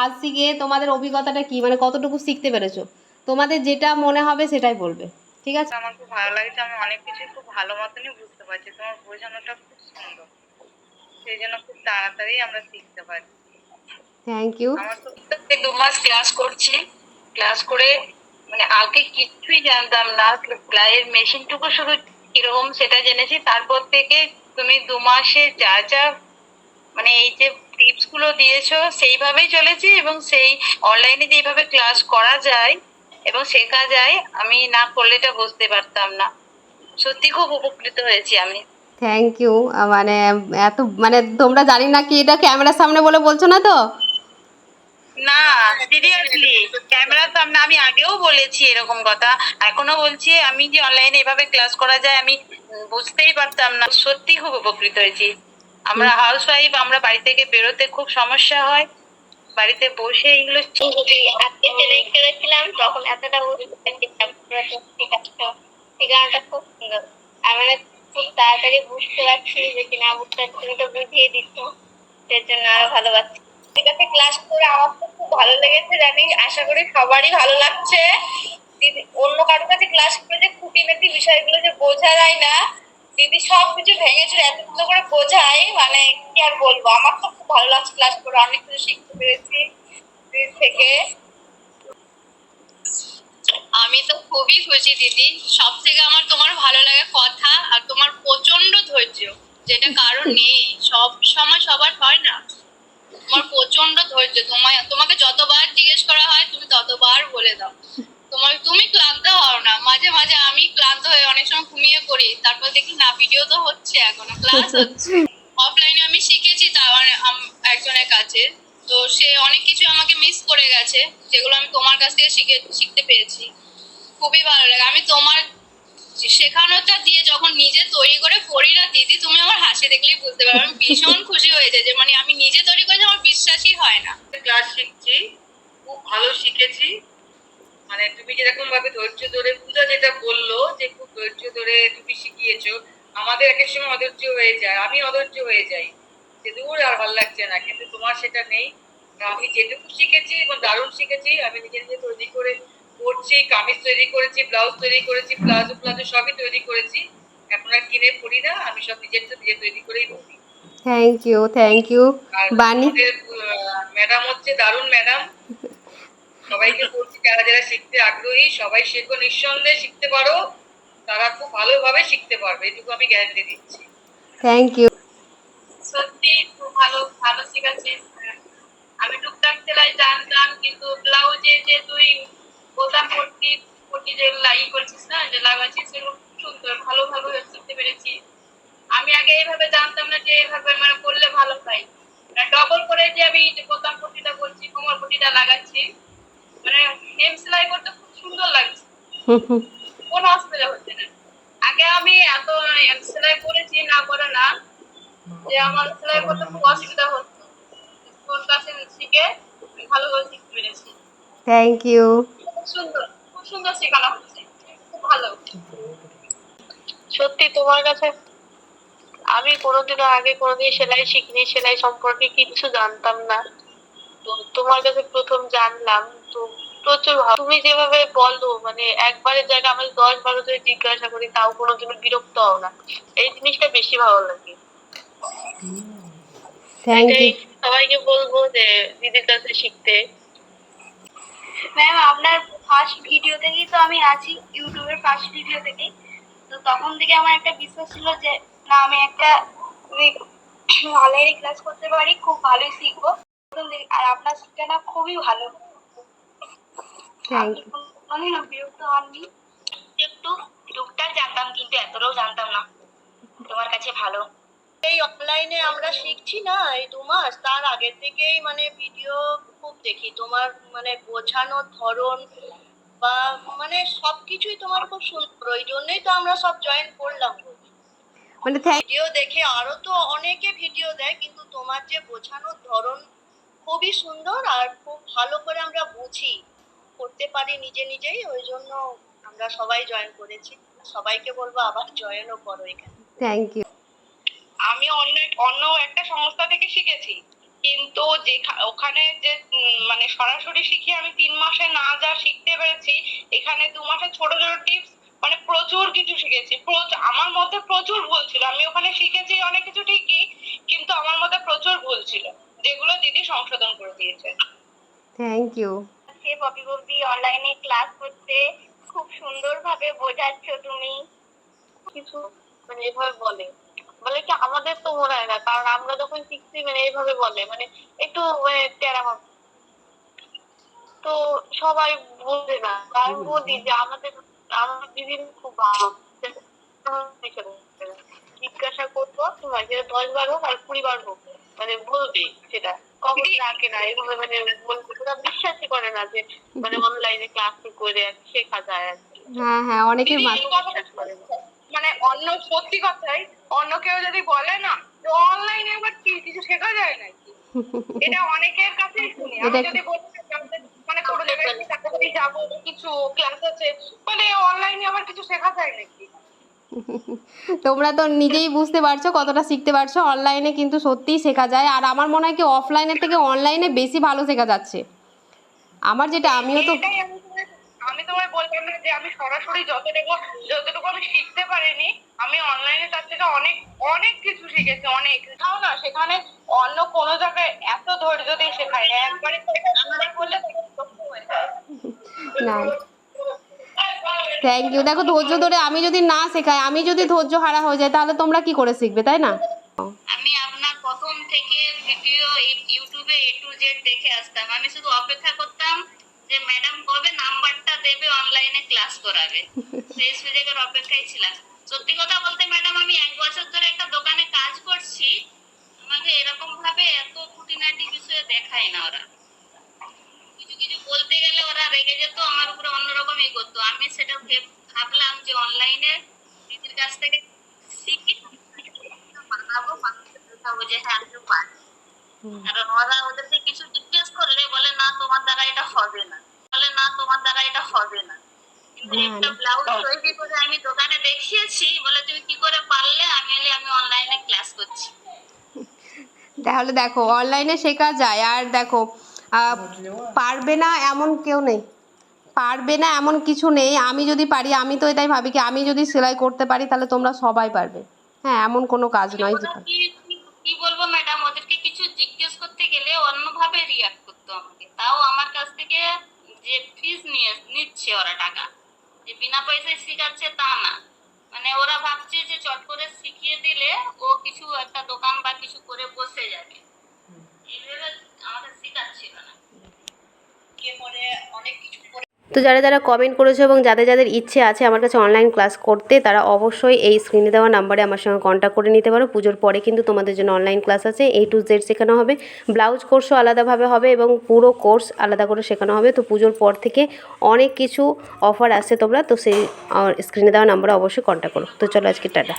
আজ শিখে তোমাদের অভিজ্ঞতাটা কি, মানে কতটুকু শিখতে পেরেছো? তোমাদের যেটা মনে হবে সেটাই বলবে, ঠিক আছে? আমার খুব ভালো লাগছে, আমি অনেক কিছু খুব ভালো মতনই বুঝতে পারছি, তোমার বোঝানোটা খুব সুন্দর, সেই জন্য খুব তাড়াতাড়ি আমরা শিখতে পারি। Thank you. আমার তো 2 মাস ক্লাস করছি, ক্লাস করে মানে আগে কিছুই জানতাম না, সেলাইয়ের মেশিনটুকু শুধু কিরকম সেটা জেনেছি। তারপর থেকে তুমি 2 মাসে যা যা মানে এই যে টিপস গুলো দিয়েছো সেইভাবেই চলেছি, এবং সেই অনলাইনে যেভাবে ক্লাস করা যায় এবং শেখা যায়, আমি না করলে এটা বুঝতে পারতাম না। সত্যি খুব উপকৃত হয়েছি আমি। Thank you. মানে এত মানে তোমরা জানি না কি এটা ক্যামেরার সামনে বলে বলছো না তো? না, সিরিয়াসলি ক্যামেরার সামনে আমি আগেও বলেছি এরকম কথা, এখনো বলছি। আমি যে অনলাইনে এভাবে ক্লাস করা যায় আমি বুঝতেই পারতাম না। সত্যি খুব উপকৃত হয়েছি। আমরা হাউস ওয়াইফ, আমরা বাড়ি থেকে বেরোতে খুব সমস্যা হয়, বাড়িতে বসে এগুলো আজকে সেলাই করেছিলাম তখন এতটা ঠিকানাটা খুব সুন্দর। আমি খুব তাড়াতাড়ি বুঝতে পারছি যে কিনা বুঝতে তুমি তো বুঝিয়ে দিচ্ছ, এর জন্য আরো ভালো পাচ্ছি। ঠিক আছে, ক্লাস করে আমার তো খুব ভালো লেগেছে, জানি আশা করি সবারই ভালো লাগছে। দিদি অন্য কারোর কাছে ক্লাস করে যে খুঁটিনাটি বিষয়গুলো যে বোঝা যায় না, দিদি সবকিছু ভেঙে চুরে এত সুন্দর করে বোঝায়, মানে কি আর বলবো। আমার তো খুব ভালো লাগছে ক্লাস করে, অনেক কিছু শিখতে পেরেছি দিদি থেকে। আমি তো খুবই খুশি দিদি। সব থেকে আমার তোমার ভালো লাগে কথা আর তোমার প্রচন্ড ধৈর্য, যেটা কারণ নেই, সব সময় সবার হয় না। তোমার প্রচন্ড ধৈর্য, তোমাকে যতবার জিজ্ঞেস করা হয় তুমি ততবার বলে দাও। তুমি ক্লান্ত হও না। মাঝে মাঝে আমি ক্লান্ত হয়ে অনেক সময় ঘুমিয়ে পড়ি, তারপর দেখি না ভিডিও তো হচ্ছে, এখনো ক্লাস হচ্ছে। অফলাইনে আমি শিখেছি একজনের কাছে, তো সে অনেক কিছু আমাকে মিস করে গেছে, যেগুলো আমি তোমার কাছ থেকে শিখতে পেরেছি। খুবই ভালো লাগে। আমি তোমার শেখানোটা দিয়ে যখন নিজে তৈরি করে পড়ি না দিদি, তুমি আমার হাসি দেখলেই বুঝতে পারো। আমি ভীষণ খুশি হয়েছে যে মানে আমি নিজে তৈরি করেছি, আমার বিশ্বাসই হয় না। ক্লাস শিখছি, খুব ভালো শিখেছি। মানে তুমি যেরকম ভাবে ধৈর্য ধরে, পূজা যেটা বললো যে খুব ধৈর্য ধরে তুমি শিখিয়েছো, আমাদের এক এক সময় অধৈর্য হয়ে যায়, আমি অধৈর্য হয়ে যাই যে দূর আর ভালো লাগছে না, কিন্তু তোমার সেটা নেই। আমি যেটুকু শিখেছি এবং দারুণ শিখেছি, আমি নিজে নিজে তৈরি করে করছি, কামিজ তৈরি করেছি, ব্লাউজ তৈরি করেছি, প্লাজো প্লাজো সবই তৈরি করেছি। এখন আর কিনে পড়ি না, আমি সব নিজেরটা নিজে তৈরি করেই পড়ি। Thank you, thank you. Bani madam হচ্ছে দারুণ ম্যাডাম। সবাইকে বলছি যারা যারা শিখতে আগ্রহী সবাই শেখো, নিঃসন্দেহে শিখতে পারো, তারা খুব ভালোভাবে শিখতে পারবে, এটুকু আমি গ্যারান্টি দিচ্ছি। Thank you. সত্যি খুব ভালো ভালো শিখাচ্ছে। আমি টুকটাক সেলাই জানতাম, কিন্তু ব্লাউজে যে তুই বোতাম পট্টি যে করছিস না, যে লাগাচ্ছিস, সেগুলো খুব সুন্দর ভালোভাবে শিখতে পেরেছি। আমি আগে এইভাবে জানতাম না যে এভাবে মানে করলে ভালো পাই। ডবল করে যে আমি বোতাম পট্টিটা করছি, কোমর পট্টিটা লাগাচ্ছি, মানে হেম সেলাই করতে খুব সুন্দর লাগছে, কোনো অসুবিধা হচ্ছে না। আগে আমি এত সেলাই করেছি না করে না, যে আমার সেলাই করতে খুব অসুবিধা হতো, তোর কাছে শিখে ভালোভাবে শিখতে পেরেছি। Thank you. খুব সুন্দর শেখানো হচ্ছে, খুব ভালো। সত্যি তোমার কাছে আমি কোনোদিন সেলাই শিখিনি, সেলাই সম্পর্কে কিছু জানতাম না, তো তোমার কাছে প্রথম জানলাম। তো প্রচুর তুমি যেভাবে বলো, মানে একবারের জায়গায় আমি 10-12 ধরে জিজ্ঞাসা করি, তাও কোনোদিনও বিরক্ত হও না, এই জিনিসটা বেশি ভালো লাগে। Thank you. সবাইকে বলবো যে দিদির কাছে শিখতে। ম্যাম আপনার ফার্স্ট ভিডিও থেকেই তো আমি আছি, ইউটিউবের ফার্স্ট ভিডিও থেকেই, তো তখন থেকে আমার একটা বিশ্বাস ছিল যে না আমি একটা অনলাইনে ক্লাস করতে পারি, খুব ভালোই শিখবো। আর আপনার শিক্ষাটা খুবই ভালো। Thank you. কোনোদিনও বিরক্ত হননি? একটু টুকটাক জানতাম, কিন্তু এতটাও জানতাম না। তোমার কাছে ভালো। এই অনলাইনে আমরা শিখছি না এই 2 মাস, তার আগে থেকেই মানে ভিডিও খুব দেখি, তোমার মানে বোঝানোর ধরন বা মানে সবকিছুই তোমার খুব সুন্দর, ওই জন্যই তো আমরা সব জয়েন করলাম। মানে ভিডিও দেখে আরো তো অনেকে ভিডিও দেয়, কিন্তু তোমার যে বোঝানোর ধরন খুবই সুন্দর, আর খুব ভালো করে আমরা বুঝি, করতে পারি নিজে নিজেই, ওই জন্য আমরা সবাই জয়েন করেছি। সবাইকে বলবো আবার জয়েনও করো এখানে। Thank you. আমি অন্য একটা সংস্থা থেকে শিখেছি, কিন্তু ওখানে যে মানে সরাসরি শিখে আমি 3 মাসে না যা শিখতে পেরেছি, এখানে 2 মাসে ছোট ছোট টিপস মানে প্রচুর কিছু শিখেছি। আমার মধ্যে প্রচুর ভুল ছিল, আমি ওখানে শিখেছি অনেক কিছু ঠিকই, কিন্তু আমার মধ্যে প্রচুর ভুল ছিল যেগুলো দিদি সংশোধন করে দিয়েছে। Thank you. সে পপি বলবি অনলাইনে ক্লাস করতে খুব সুন্দরভাবে বোঝাচ্ছ তুমি। কিছু মানে এভাবে বলে বলে কি আমাদের তো মনে হয় না, কারণ আমরা যখন শিখছি মানে এইভাবে বলে মানে একটু টেরা ভাব। তো সবাই বোঝে না, আমি বলি যে আমাদের দিদি খুব ভালো জিজ্ঞাসা করবো তোমার যেটা 10 বার হোক আর 20 বার হোক মানে বলবে সেটা কখন রাখে না এইভাবে মানে বলতে ওরা বিশ্বাসই করে না যে মানে অনলাইনে ক্লাস করে শেখা যায় আর কি। হ্যাঁ হ্যাঁ, অনেকের বিশ্বাস করে না। মানে অন্য সত্যি কথাই অন্য কেউ যদি বলে না যে অনলাইনে আবার কি কিছু শেখা যায় নাকি, এটা অনেকের কাছেই শুনি। আমি যদি বলি মানে কোনো জায়গায় যাবো কিছু ক্লাস আছে বলে অনলাইনে আবার কিছু শেখা যায় নাকি। তোমরা তো নিজেই বুঝতে পারছো কতটা শিখতে পারছো। অনলাইনে কিন্তু সত্যিই শেখা যায়, আর আমার মনে হয় কি অফলাইনের থেকে অনলাইনে বেশি ভালো শেখা যাচ্ছে। আমার যেটা, আমিও তো আমি তোমায় বললাম না যে আমি সরাসরি যতটুকু আমি শিখতে পারিনি, আমি অনলাইনে তার থেকে অনেক অনেক কিছু শিখেছি। অনেক তাও না সেখানে অন্য কোনো জায়গায় এত ধৈর্য দিয়ে শেখায় না, একবারে বললে না, থ্যাংক ইউ। দেখো ধৈর্য ধরে আমি যদি না শেখাই, আমি যদি ধৈর্য হারা হয়ে যায়, তাহলে তোমরা কি করে শিখবে, তাই না? আমি আপনার প্রথম থেকে ভিডিও ইউটিউবে A to Z দেখে আসতাম। আমি শুধু অপেক্ষা করতাম যে ম্যাডাম কবে নাম্বারটা দেবে, অনলাইনে ক্লাস করাবে, সেই সুযোগের অপেক্ষায় ছিলাম। সত্যি কথা বলতে ম্যাডাম, আমি 1 বছর ধরে একটা দোকানে কাজ করছি, আমাকে এরকম ভাবে এত খুঁটিনাটি বিষয়ে দেখায় না ওরা। কিছু কিছু বলতে গেলে ওরা রেগে যেত, আমার উপরে অন্যরকম ই করতো। আমি সেটা ভাবলাম যে অনলাইনে দিদির কাছ থেকে শিখি বানাবো, মানুষকে বোঝাবো যে হ্যাঁ আমি পারি। কারণ ওরা ওদেরকে কিছু জিজ্ঞেস করলে বলে না তোমার দ্বারা এটা হবে না, বলে না তোমার দ্বারা এটা হবে না। কিন্তু একটা ব্লাউজ তৈরি করে আমি দোকানে দেখিয়েছি, বলে তুমি কি করে পারলে, আমি অনলাইনে ক্লাস করছি। তাহলে দেখো অনলাইনে শেখা যায়। আর দেখো পারবে না এমন কেউ নেই, পারবে না এমন কিছু নেই। আমি যদি পারি, আমি তো এটাই ভাবি কি আমি যদি সেলাই করতে পারি তাহলে তোমরা সবাই পারবে। হ্যাঁ, এমন কোনো কাজ নয় যে কি বলবো ম্যাডাম, ওদেরকে কিছু জিজ্ঞেস করতে গেলে অন্যভাবে রিয়াক্ট করতো আমাকে। তাও আমার কাছ থেকে যে ফিস নিচ্ছে ওরা টাকা, যে বিনা পয়সায় শেখাচ্ছে তা না, মানে ওরা ভাবছে যে চট করে শিখিয়ে দিলে ও কিছু একটা দোকান বা কিছু করে বসে যাবে, এইভাবে আমাকে শেখাচ্ছিল না। পরে অনেক কিছু তো যারা যারা কমেন্ট করেছো এবং যাদের যাদের ইচ্ছে আছে আমার কাছে অনলাইন ক্লাস করতে, তারা অবশ্যই এই স্ক্রিনে দেওয়া নাম্বারে আমার সঙ্গে কন্ট্যাক্ট করে নিতে পারো। পুজোর পরে কিন্তু তোমাদের জন্য অনলাইন ক্লাস আছে, A to Z শেখানো হবে, ব্লাউজ কোর্সও আলাদাভাবে হবে এবং পুরো কোর্স আলাদা করে শেখানো হবে। তো পুজোর পর থেকে অনেক কিছু অফার আসছে, তোমরা তো সেই স্ক্রিনে দেওয়া নাম্বারে অবশ্যই কন্ট্যাক্ট করো। তো চলো আজকে টাটা।